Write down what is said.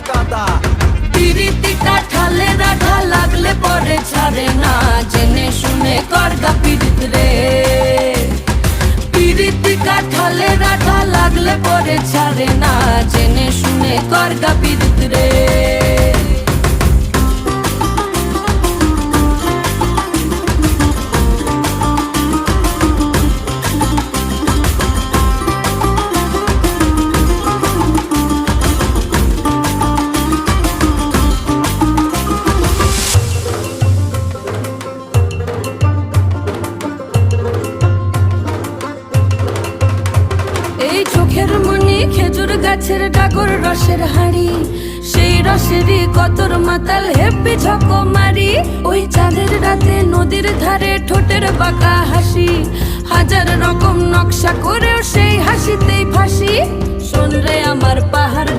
গাদা। পিরিতি কাঠালে রাধা লাগলে পরে ছাড়ে না, জেনে শুনে করগা পিরিত রে। পিরিতি কাঠালে রাধা লাগলে পরে ছাড়ে না, জেনে শুনে করগা পিরিত রে। এই চোখের মনি খেজুর গাছের ডাগর রসের হাড়ি, সেই রসেরই কতর মাতাল হেপি ঝকো মারি। ওই চাঁদের রাতে নদীর ধারে ঠোঁটের বাঁকা হাসি, হাজার রকম নকশা করেও সেই হাসিতেই ফাঁসি। শোন রে আমার পাহাড়